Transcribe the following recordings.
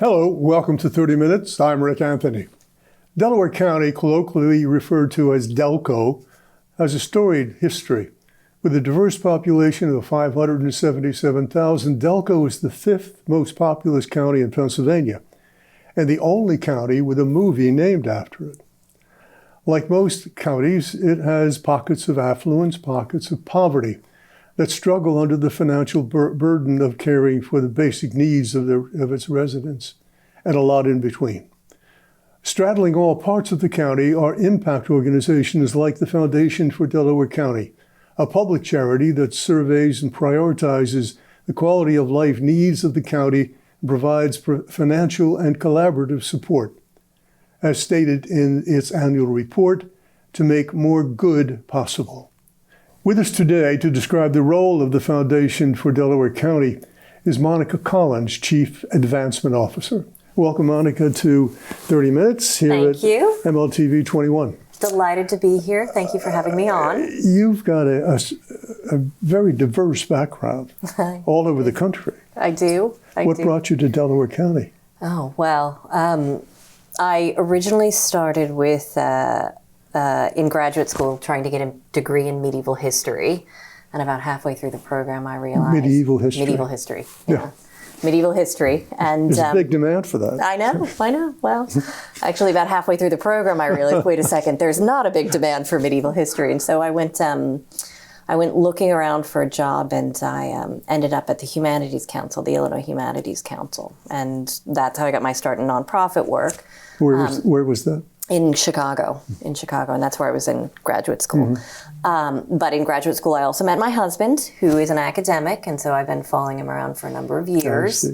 Hello, welcome to 30 Minutes. I'm Rick Anthony. Delaware County, colloquially referred to as Delco, has a storied history. With a diverse population of 577,000, Delco is the fifth most populous county in Pennsylvania, and the only county with a movie named after it. Like most counties, it has pockets of affluence, pockets of poverty that struggle under the financial burden of caring for the basic needs of its residents, and a lot in between. Straddling all parts of the county are impact organizations like the Foundation for Delaware County, a public charity that surveys and prioritizes the quality of life needs of the county and provides financial and collaborative support, as stated in its annual report, to make more good possible. With us today to describe the role of the Foundation for Delaware County is Monika Collins, Chief Advancement Officer. Welcome, Monika, to 30 Minutes here at MLTV 21. Delighted to be here. Thank you for having me on. You've got a very diverse background all over the country. I do. What brought you to Delaware County? Oh, well, I originally started with in graduate school trying to get a degree in medieval history. And about halfway through the program, I realized... Medieval history. Medieval history, yeah. Medieval history. And there's a big demand for that. I know. Well, actually about halfway through the program, I realized, wait a second, there's not a big demand for medieval history. And so I went looking around for a job, and I ended up at the Humanities Council, the Illinois Humanities Council. And that's how I got my start in nonprofit work. Where was that? In Chicago, and that's where I was in graduate school. But in graduate school, I also met my husband, who is an academic, and so I've been following him around for a number of years.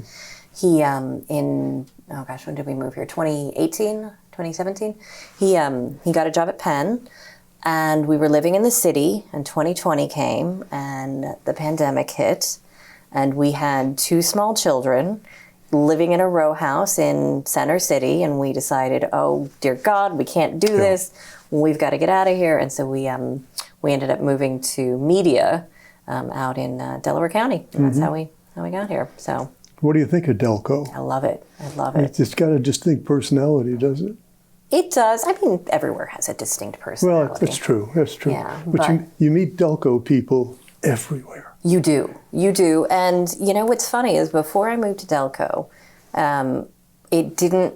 He, when did we move here? 2018, 2017? He got a job at Penn, and we were living in the city, and 2020 came, and the pandemic hit, and we had two small children living in a row house in Center City, and we decided, oh dear God, we can't do this. We've got to get out of here. And so we ended up moving to media out in Delaware County, and that's how we got here. So, what do you think of Delco? I love it. It's got a distinct personality, does it? It does. I mean, everywhere has a distinct personality. Well, that's true. Yeah, but you meet Delco people everywhere. You do. And you know what's funny is before I moved to Delco, it didn't,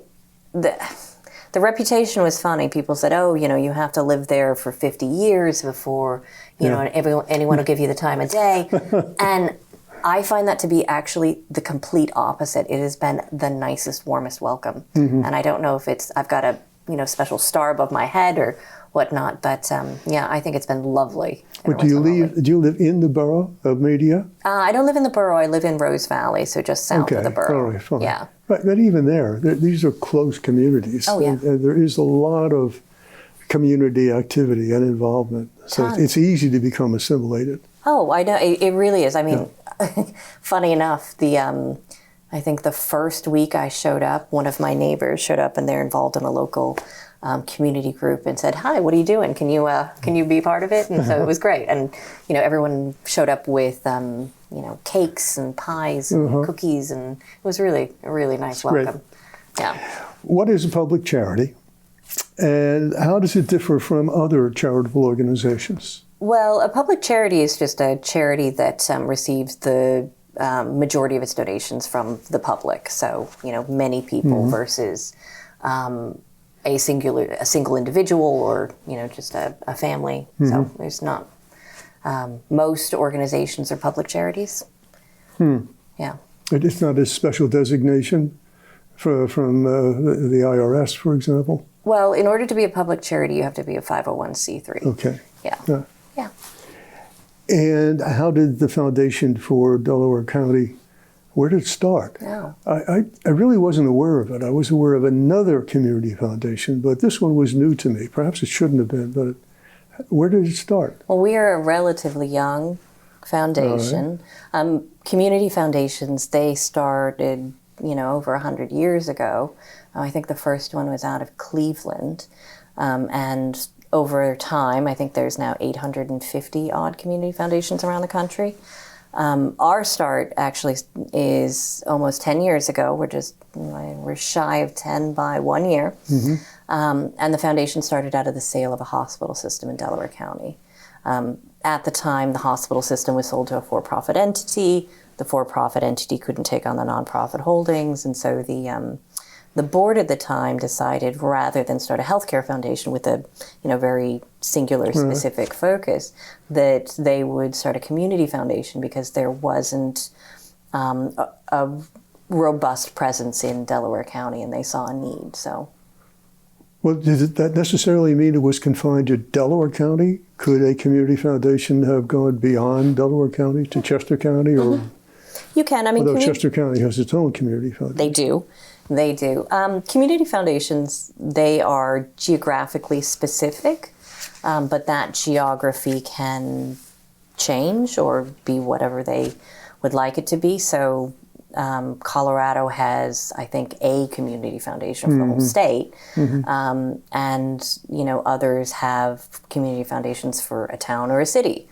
the reputation was funny. People said, oh, you have to live there for 50 years before, anyone will give you the time of day. And I find that to be actually the complete opposite. It has been the nicest, warmest welcome. And I don't know if I've got a, special star above my head or whatnot, but I think it's been lovely. But do you live in the borough of Media? I don't live in the borough. I live in Rose Valley, so just south of the borough. All right, fine. Yeah. But even these are close communities. Oh, yeah. And there is a lot of community activity and involvement. So it's easy to become assimilated. Oh, I know. It really is. I mean, funny enough, I think the first week I showed up, one of my neighbors showed up, and they're involved in a local community group, and said, "Hi, what are you doing? Can you be part of it?" And so it was great. And everyone showed up with cakes and pies and cookies, and it was really a really nice welcome. Great. Yeah. What is a public charity, and how does it differ from other charitable organizations? Well, a public charity is just a charity that receives the majority of its donations from the public. So, many people versus a single individual or, just a family. So there's not, most organizations are public charities. Yeah. It's not a special designation from the IRS, for example? Well, in order to be a public charity, you have to be a 501c3. Okay. Yeah. And how did the Foundation for Delaware County, where did it start? Oh. I really wasn't aware of it. I was aware of another community foundation, but this one was new to me. Perhaps it shouldn't have been, but where did it start? Well, we are a relatively young foundation. Right. Community foundations, they started, over 100 years ago. I think the first one was out of Cleveland, and over time, I think there's now 850 odd community foundations around the country. Our start actually is almost 10 years ago. We're shy of 10 by 1 year. And the foundation started out of the sale of a hospital system in Delaware County. At the time, the hospital system was sold to a for-profit entity. The for-profit entity couldn't take on the nonprofit holdings, and so the board at the time decided, rather than start a healthcare foundation with a very singular, specific focus, that they would start a community foundation because there wasn't a robust presence in Delaware County, and they saw a need. So. Well, did that necessarily mean it was confined to Delaware County? Could a community foundation have gone beyond Delaware County to Chester County? Or You can. I mean, although Chester County has its own community foundation. They do. Community foundations, they are geographically specific, but that geography can change or be whatever they would like it to be. So Colorado has, I think, a community foundation for the whole state, and others have community foundations for a town or a city.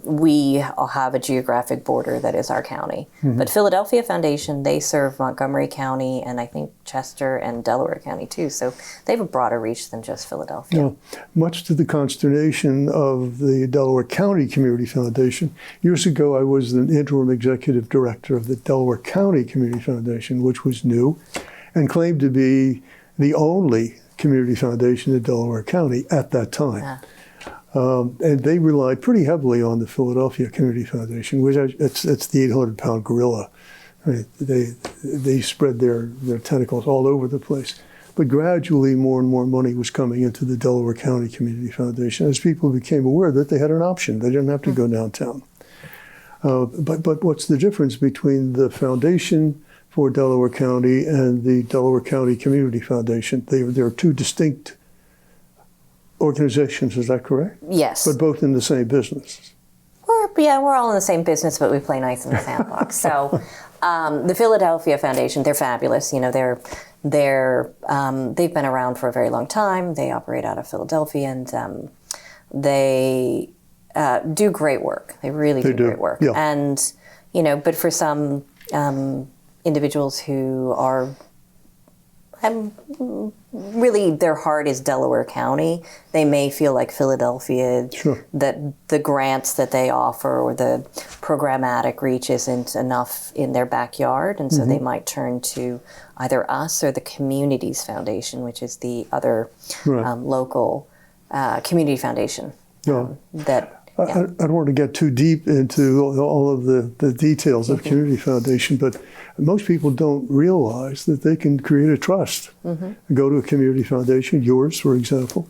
We all have a geographic border that is our county, but Philadelphia Foundation, they serve Montgomery County and I think Chester and Delaware County too, so they have a broader reach than just Philadelphia. Now, much to the consternation of the Delaware County Community Foundation, years ago I was the interim executive director of the Delaware County Community Foundation, which was new and claimed to be the only community foundation in Delaware County at that time. And they relied pretty heavily on the Philadelphia Community Foundation, which it's the 800-pound gorilla. I mean, they spread their tentacles all over the place. But gradually more and more money was coming into the Delaware County Community Foundation as people became aware that they had an option. They didn't have to go downtown. But what's the difference between the foundation for Delaware County and the Delaware County Community Foundation? They are two distinct organizations, is that correct? Yes. But both in the same business. We're all in the same business, but we play nice in the sandbox. So the Philadelphia Foundation, they're fabulous. They've been around for a very long time. They operate out of Philadelphia, and they do great work. They really do great work. Yeah. And, but for some individuals who are really, their heart is Delaware County, they may feel like Philadelphia, that the grants that they offer or the programmatic reach isn't enough in their backyard. And so they might turn to either us or the Communities Foundation, which is the other local community foundation. I don't want to get too deep into all of the details of community foundation, but most people don't realize that they can create a trust. Go to a community foundation, yours, for example,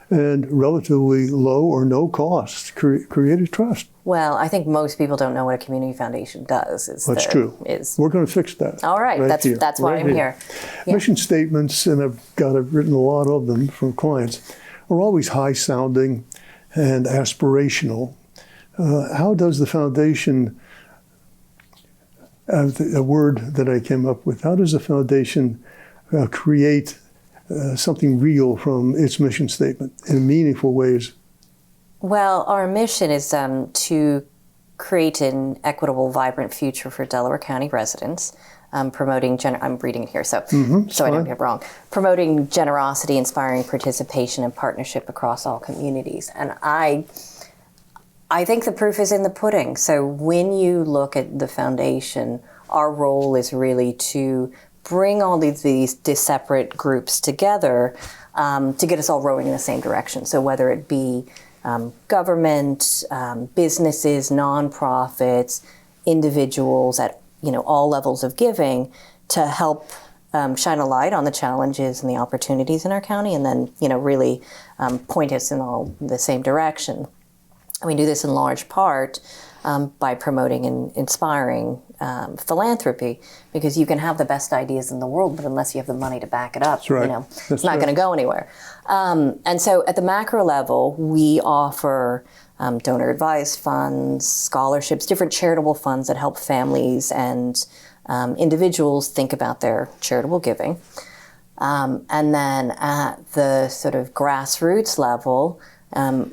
and relatively low or no cost, create a trust. Well, I think most people don't know what a community foundation does. That's true. We're going to fix that. All right. That's why I'm here. Yeah. Mission statements, and I've written a lot of them from clients, are always high-sounding and aspirational. How does the foundation, a word that I came up with, how does the foundation create something real from its mission statement in meaningful ways? Well, our mission is to create an equitable, vibrant future for Delaware County residents, promoting, I'm reading it here, so I don't get it wrong, promoting generosity, inspiring participation and partnership across all communities. And I think the proof is in the pudding. So when you look at the foundation, our role is really to bring all these separate groups together to get us all rowing in the same direction. So whether it be government, businesses, nonprofits, individuals at all levels of giving, to help shine a light on the challenges and the opportunities in our county, and then really point us in all the same direction. And we do this in large part by promoting and inspiring philanthropy, because you can have the best ideas in the world, but unless you have the money to back it up, it's not going to go anywhere. And so at the macro level, we offer donor-advised funds, scholarships, different charitable funds that help families and individuals think about their charitable giving. And then at the sort of grassroots level,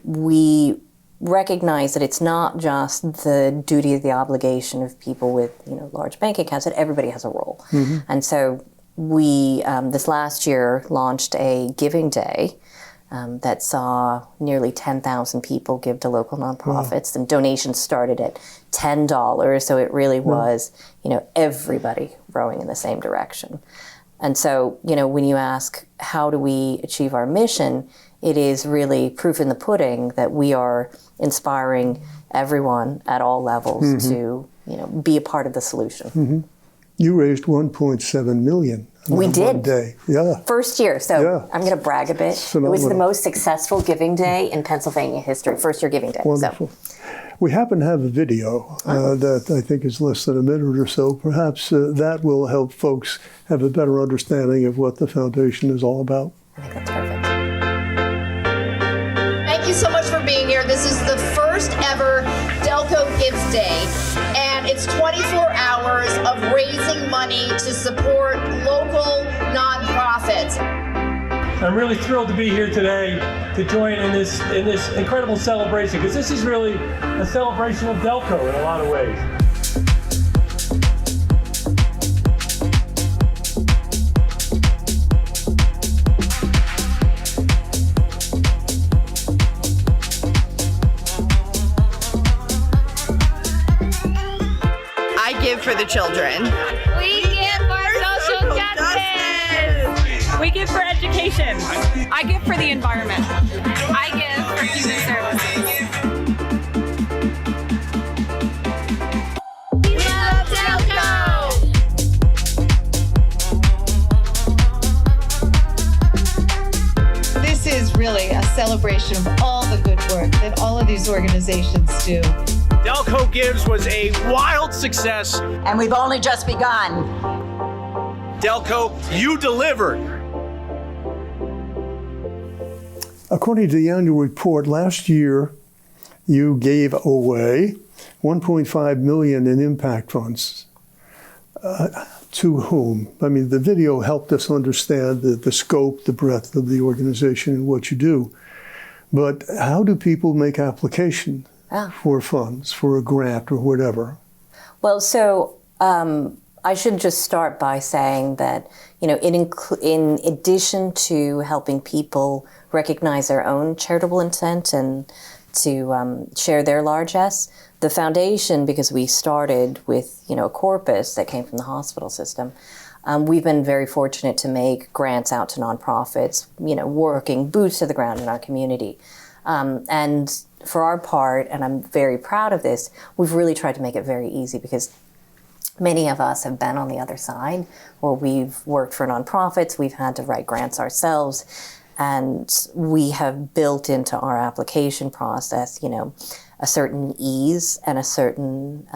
we recognize that it's not just the duty of the obligation of people with large bank accounts, that everybody has a role. And so we this last year launched a giving day that saw nearly 10,000 people give to local nonprofits, and donations started at $10, so it really was everybody rowing in the same direction. And so when you ask how do we achieve our mission, it is really proof in the pudding that we are inspiring everyone at all levels to be a part of the solution. You raised $1.7 million. We did. One day. Yeah. First year, so I'm going to brag a bit. It was the most successful giving day in Pennsylvania history, first year giving day. Wonderful. So. We happen to have a video that I think is less than a minute or so. Perhaps that will help folks have a better understanding of what the foundation is all about. I think that's perfect. Thank you so much for being here. This is the first ever Delco Gives Day, and it's 24 hours of raising money to support local nonprofits. I'm really thrilled to be here today to join in this incredible celebration, because this is really a celebration of Delco in a lot of ways. I give for the children. We give for social justice. We give for education. I give for the environment. I give for human services. We love Delco! This is really a celebration of all the good work that all of these organizations do. Delco Gives was a wild success. And we've only just begun. Delco, you delivered. According to the annual report, last year you gave away $1.5 million in impact funds. To whom? I mean, the video helped us understand the scope, the breadth of the organization and what you do. But how do people make application for funds, for a grant or whatever? Well, so I should just start by saying that, in addition to helping people recognize their own charitable intent and to share their largesse, the foundation, because we started with, a corpus that came from the hospital system, we've been very fortunate to make grants out to nonprofits, working boots to the ground in our community. And for our part, and I'm very proud of this, we've really tried to make it very easy, because many of us have been on the other side where we've worked for nonprofits, we've had to write grants ourselves, and we have built into our application process, a certain ease and a certain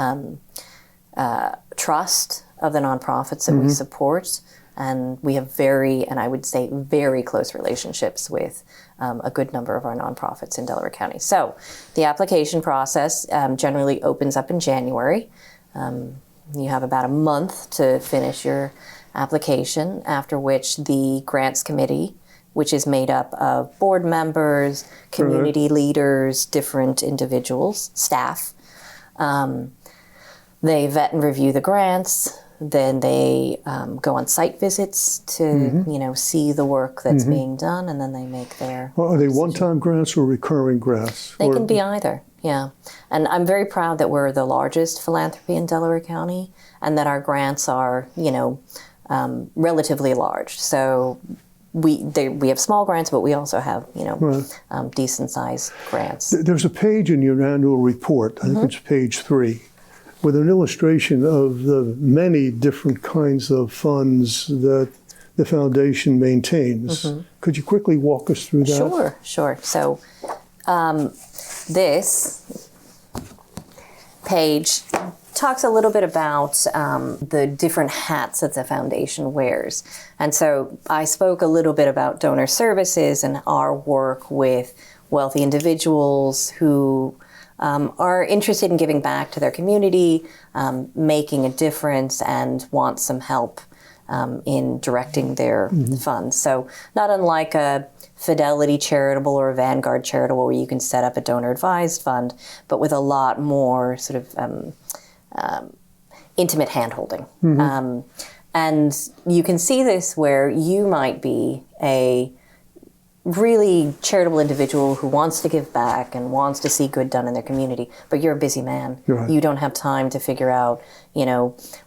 trust of the nonprofits that we support. And we have I would say, very close relationships with a good number of our nonprofits in Delaware County. So the application process generally opens up in January. You have about a month to finish your application, after which the grants committee, which is made up of board members, community leaders, different individuals, staff, they vet and review the grants. Then they go on site visits to, see the work that's being done, and then they make their Are they one-time grants or recurring grants? They can be either, yeah. And I'm very proud that we're the largest philanthropy in Delaware County, and that our grants are, relatively large. So we have small grants, but we also have, decent-sized grants. There's a page in your annual report, I think it's page 3, with an illustration of the many different kinds of funds that the foundation maintains. Could you quickly walk us through that? Sure. So this page talks a little bit about the different hats that the foundation wears. And so I spoke a little bit about donor services and our work with wealthy individuals who are interested in giving back to their community, making a difference, and want some help in directing their funds. So not unlike a Fidelity charitable or a Vanguard charitable where you can set up a donor advised fund, but with a lot more sort of intimate hand-holding. And you can see this where you might be a really charitable individual who wants to give back and wants to see good done in their community, but you're a busy man. Right. You don't have time to figure out,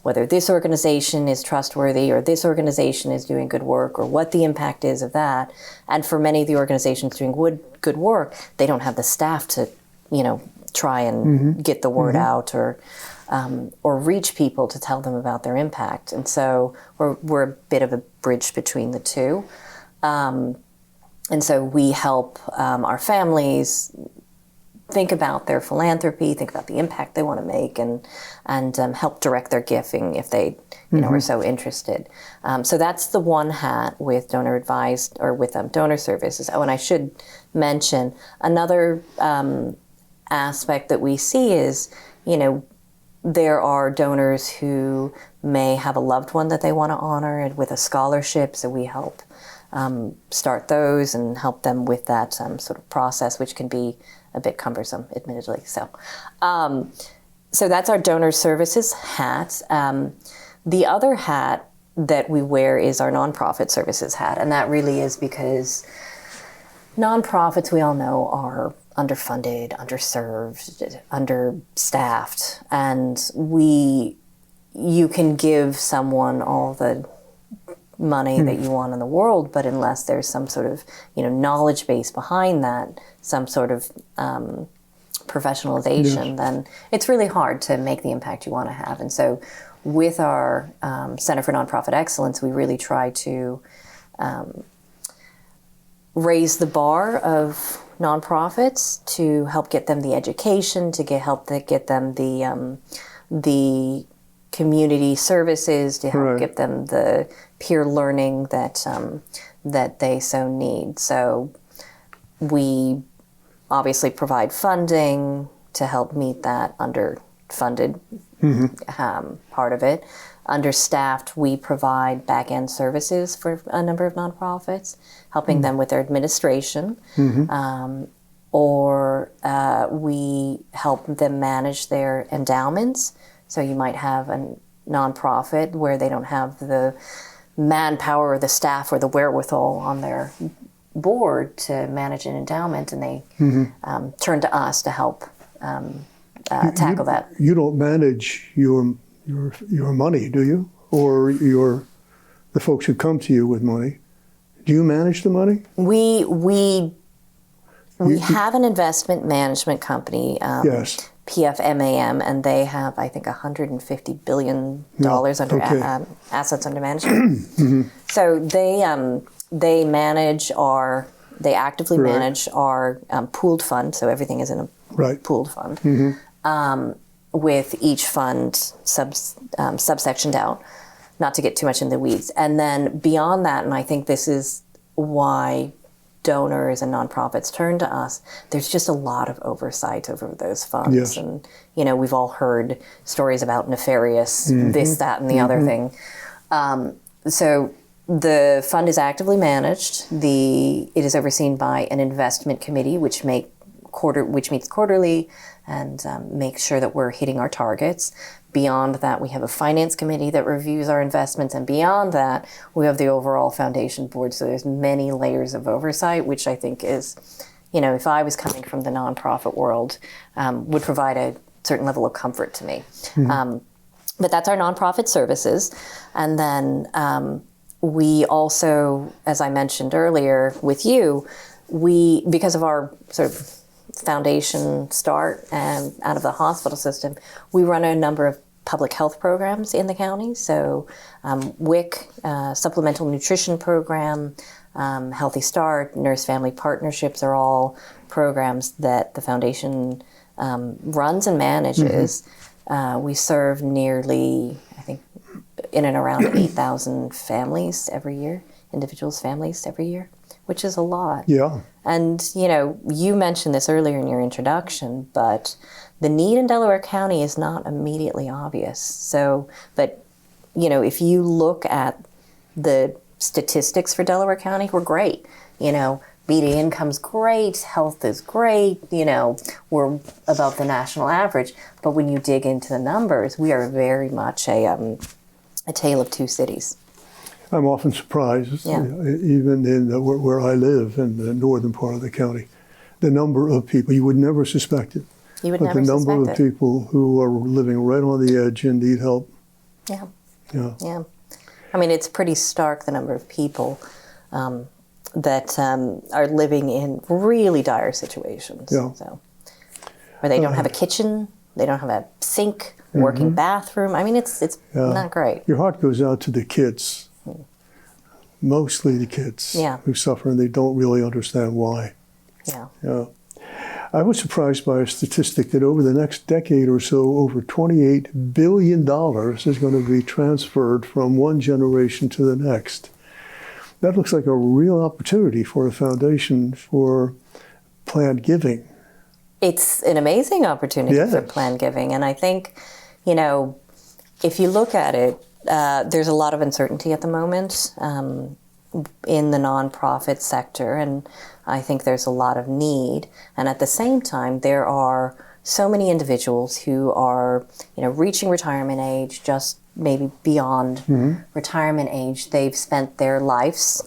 whether this organization is trustworthy or this organization is doing good work or what the impact is of that. And for many of the organizations doing good work, they don't have the staff to, try and get the word out or reach people to tell them about their impact. And so we're a bit of a bridge between the two. And so we help our families think about their philanthropy, think about the impact they want to make, and help direct their giving if they are so interested. So that's the one hat with donor advised or with donor services. Oh, and I should mention another aspect that we see is, there are donors who may have a loved one that they want to honor and with a scholarship, so we help start those and help them with that sort of process, which can be a bit cumbersome, admittedly. So that's our donor services hat. The other hat that we wear is our nonprofit services hat, and that really is because nonprofits, we all know, are underfunded, underserved, understaffed, and you can give someone all the money that you want in the world, but unless there's some sort of knowledge base behind that, some sort of professionalization, then it's really hard to make the impact you want to have. And so with our Center for Nonprofit Excellence, we really try to raise the bar of nonprofits to help get them the education, to get them the community services, to help get them the peer learning that they so need. So we obviously provide funding to help meet that underfunded part of it. Understaffed, we provide back-end services for a number of nonprofits, helping them with their administration, or we help them manage their endowments. So you might have a nonprofit where they don't have the manpower or the staff or the wherewithal on their board to manage an endowment, and they turn to us to help tackle that. You don't manage your money, do you? Or the folks who come to you with money. Do you manage the money? We have an investment management company. Yes. PFMAM, and they have, I think, $150 billion under assets under management. So they manage they actively manage our pooled fund. So everything is in a pooled fund, with each fund subsectioned out, not to get too much in the weeds. And then beyond that, and I think this is why donors and nonprofits turn to us, there's just a lot of oversight over those funds. Yes. And, we've all heard stories about nefarious this, that, and the other thing. So the fund is actively managed. It is overseen by an investment committee, which meets quarterly and makes sure that we're hitting our targets. Beyond that, we have a finance committee that reviews our investments, and beyond that, we have the overall foundation board. So there's many layers of oversight, which I think is, if I was coming from the nonprofit world, would provide a certain level of comfort to me. But that's our nonprofit services. And then we also, as I mentioned earlier with you, because of our sort of foundation start and out of the hospital system, we run a number of public health programs in the county. So WIC, Supplemental Nutrition Program, Healthy Start, Nurse Family Partnerships are all programs that the foundation runs and manages. We serve nearly, I think, in and around 8,000 families every year, families every year, which is a lot. Yeah. And, you mentioned this earlier in your introduction, but the need in Delaware County is not immediately obvious. So, but, if you look at the statistics for Delaware County were great. You know, median income's great, health is great, you know, we're above the national average. But when you dig into the numbers, we are very much a tale of two cities. I'm often surprised, even in where I live in the northern part of the county, the number of people, you would never suspect it. You would but never the number of suspect it. people who are living right on the edge and need help. Yeah. Yeah. Yeah. I mean, it's pretty stark, the number of people that are living in really dire situations. Yeah. So, where they don't have a kitchen, they don't have a sink, working bathroom. I mean, it's not great. Your heart goes out to the kids, mostly the kids who suffer, and they don't really understand why. Yeah. Yeah. I was surprised by a statistic that over the next decade or so, over $28 billion is going to be transferred from one generation to the next. That looks like a real opportunity for a foundation for planned giving. It's an amazing opportunity for planned giving. And I think, you know, if you look at it, there's a lot of uncertainty at the moment in the nonprofit sector, and I think there's a lot of need. And at the same time, there are so many individuals who are, you know, reaching retirement age, just maybe beyond retirement age. They've spent their life,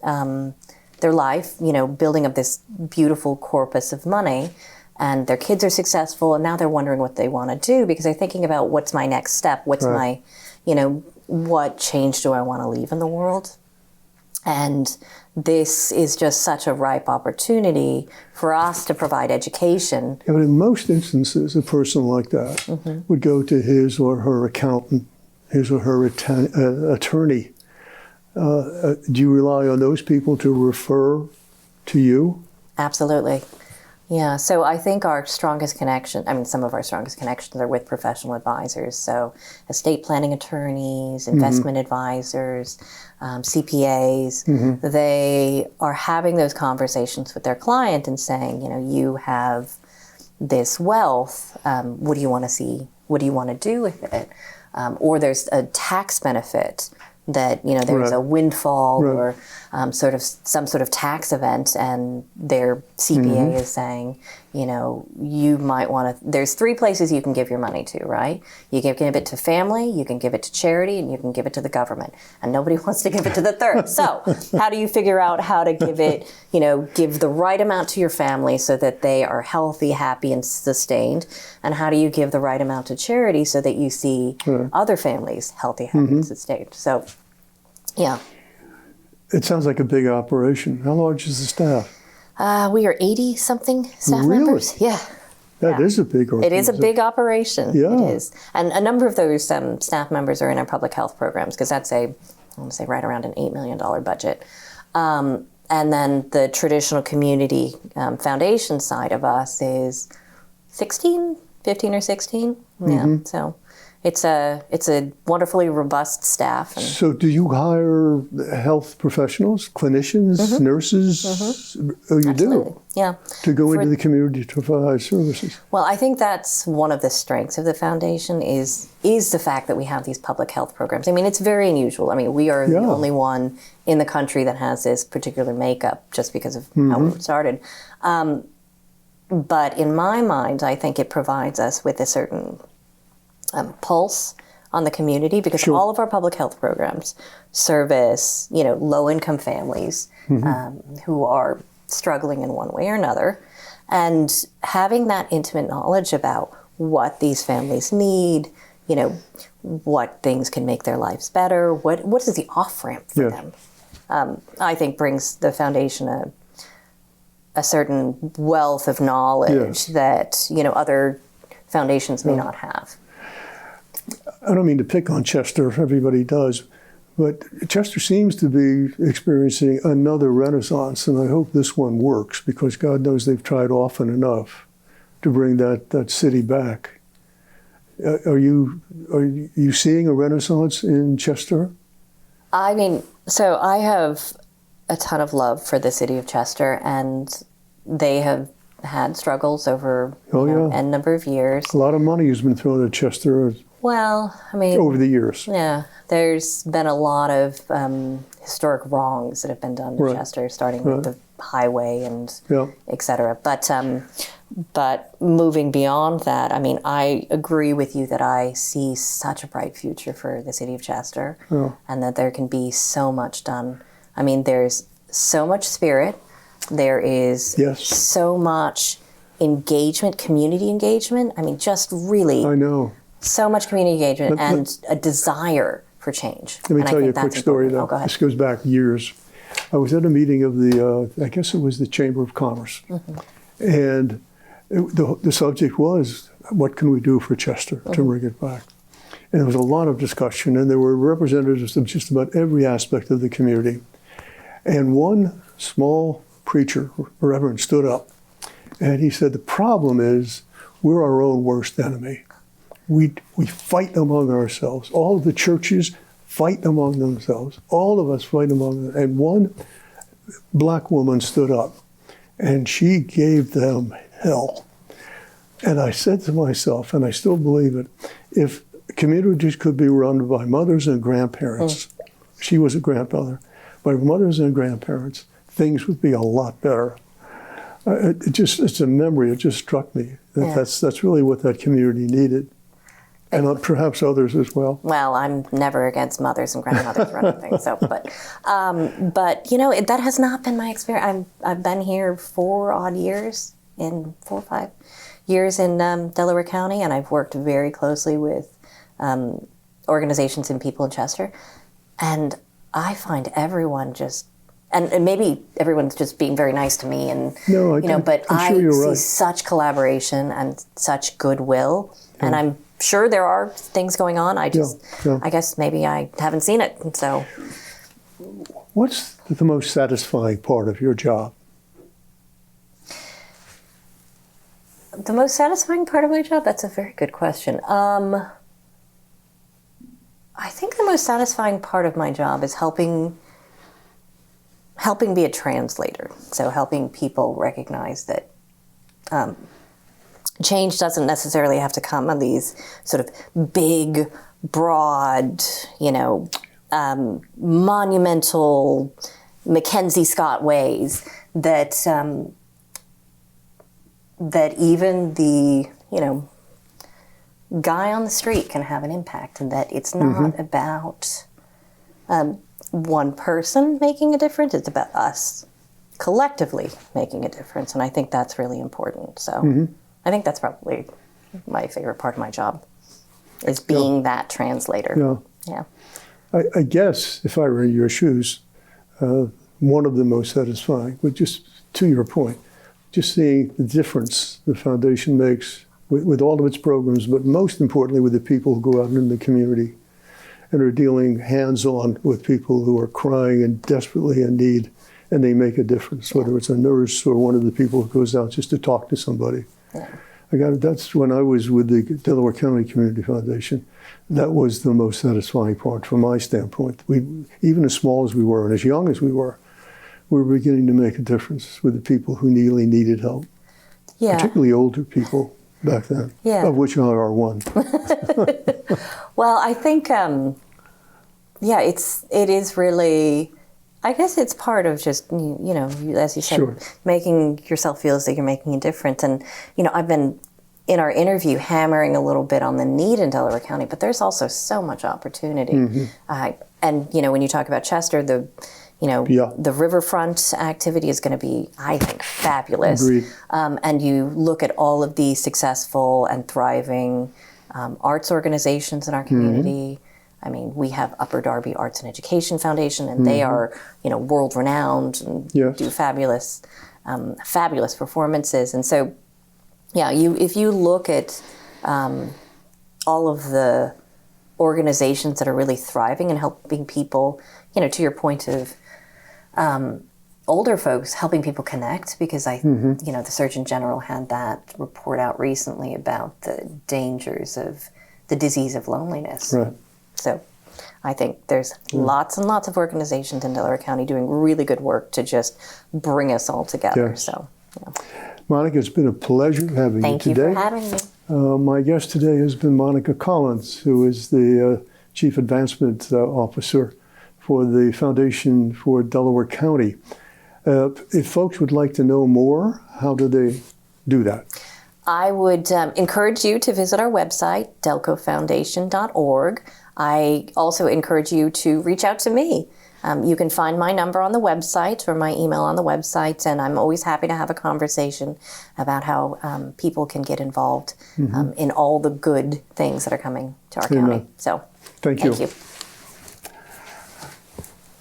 you know, building up this beautiful corpus of money, and their kids are successful, and now they're wondering what they want to do because they're thinking about what's my next step, what's my, you know, what change do I want to leave in the world? And this is just such a ripe opportunity for us to provide education. Yeah, but in most instances, a person like that would go to his or her accountant, his or her attorney. Do you rely on those people to refer to you? Absolutely. Yeah, so I think our strongest connection, I mean, some of our strongest connections are with professional advisors. So estate planning attorneys, investment advisors, CPAs, they are having those conversations with their client and saying, you know, you have this wealth, what do you want to see? What do you want to do with it? Or there's a tax benefit that, you know, there's a windfall or sort of some sort of tax event, and their CPA is saying, you know, you might want to, there's three places you can give your money to, right? You can give it to family, you can give it to charity, and you can give it to the government. And nobody wants to give it to the third. So how do you figure out how to give it, you know, give the right amount to your family so that they are healthy, happy, and sustained? And how do you give the right amount to charity so that you see other families healthy, happy, and sustained? So, yeah. It sounds like a big operation. How large is the staff? We are 80-something staff members. Yeah. That is a big organization. It is a big operation. Yeah. It is. And a number of those staff members are in our public health programs, because that's I want to say right around an $8 million budget. And then the traditional community foundation side of us is 15 or 16. Yeah. So it's a wonderfully robust staff. And so do you hire health professionals, clinicians, nurses? Oh, you absolutely. do? Yeah. To go into the community to provide services? Well, I think that's one of the strengths of the foundation is the fact that we have these public health programs. I mean, it's very unusual. I mean, we are the only one in the country that has this particular makeup just because of how we started. But in my mind, I think it provides us with a certain pulse on the community, because all of our public health programs service, you know, low-income families who are struggling in one way or another, and having that intimate knowledge about what these families need, you know, what things can make their lives better, what is the off-ramp for them, I think brings the foundation a certain wealth of knowledge that, you know, other foundations may not have. I don't mean to pick on Chester, everybody does, but Chester seems to be experiencing another renaissance, and I hope this one works, because God knows they've tried often enough to bring that city back. Are you seeing a renaissance in Chester? I mean, so I have a ton of love for the city of Chester, and they have had struggles over a number of years. A lot of money has been thrown at Chester. Well, I mean, over the years? yeah, there's been a lot of historic wrongs that have been done to Right. Chester, starting with the highway and Yeah. et cetera. But moving beyond that, I mean, I agree with you that I see such a bright future for the city of Chester, and that there can be so much done. I mean, there's so much spirit. There is Yes. so much engagement, community engagement. I mean, just really I know. so much community engagement and a desire for change. Let me tell you a quick story, though. Oh, go ahead. This goes back years. I was at a meeting of the, I guess it was the Chamber of Commerce. And the subject was, what can we do for Chester to bring it back? And there was a lot of discussion, and there were representatives of just about every aspect of the community. And one small preacher, reverend, stood up, and he said, the problem is we're our own worst enemy. We fight among ourselves. All of the churches fight among themselves. All of us fight among them. And one black woman stood up, and she gave them hell. And I said to myself, and I still believe it, if communities could be run by mothers and grandparents, she was a grandmother, by mothers and grandparents, things would be a lot better. It's a memory. It just struck me that that's really what that community needed. And perhaps others as well. Well, I'm never against mothers and grandmothers running things. So, but you know, that has not been my experience. I've been here 4 or 5 years in Delaware County, and I've worked very closely with organizations and people in Chester, and I find everyone just. And maybe everyone's just being very nice to me, and but I'm sure I you're see right. such collaboration and such goodwill, and I'm sure there are things going on. I guess maybe I haven't seen it. So, what's the most satisfying part of your job? The most satisfying part of my job? That's a very good question. I think the most satisfying part of my job is helping be a translator. So helping people recognize that change doesn't necessarily have to come in these sort of big, broad, monumental Mackenzie Scott ways that even the, guy on the street can have an impact, and that it's not about one person making a difference, it's about us collectively making a difference, and I think that's really important. So I think that's probably my favorite part of my job, is being that translator. Yeah. I guess if I were in your shoes, one of the most satisfying, but just to your point, just seeing the difference the foundation makes with all of its programs, but most importantly with the people who go out in the community and are dealing hands-on with people who are crying and desperately in need, and they make a difference, whether it's a nurse or one of the people who goes out just to talk to somebody. That's when I was with the Delaware County Community Foundation. That was the most satisfying part from my standpoint. Even as small as we were and as young as we were beginning to make a difference with the people who really needed help. Particularly older people back then, of which I are one. Well, I think, it is really, I guess it's part of just, as you said, making yourself feel as though you're making a difference. And, I've been, in our interview, hammering a little bit on the need in Delaware County, but there's also so much opportunity. And, when you talk about Chester, the riverfront activity is going to be, I think, fabulous. Agreed. And you look at all of the successful and thriving arts organizations in our community. I mean, we have Upper Darby Arts and Education Foundation, and they are, world-renowned and do fabulous performances. And so, if you look at all of the organizations that are really thriving and helping people, to your point of older folks, helping people connect, because the Surgeon General had that report out recently about the dangers of the disease of loneliness. Right. So I think there's lots and lots of organizations in Delaware County doing really good work to just bring us all together. Yes. So, Monika, it's been a pleasure having you today. Thank you for having me. My guest today has been Monika Collins, who is the Chief Advancement Officer for the Foundation for Delaware County. If folks would like to know more, how do they do that? I would encourage you to visit our website, delcofoundation.org. I also encourage you to reach out to me. You can find my number on the website or my email on the website, and I'm always happy to have a conversation about how people can get involved in all the good things that are coming to our county. So, thank you.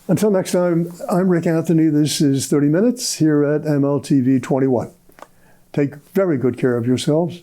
Until next time, I'm Rick Anthony. This is 30 Minutes here at MLTV 21. Take very good care of yourselves.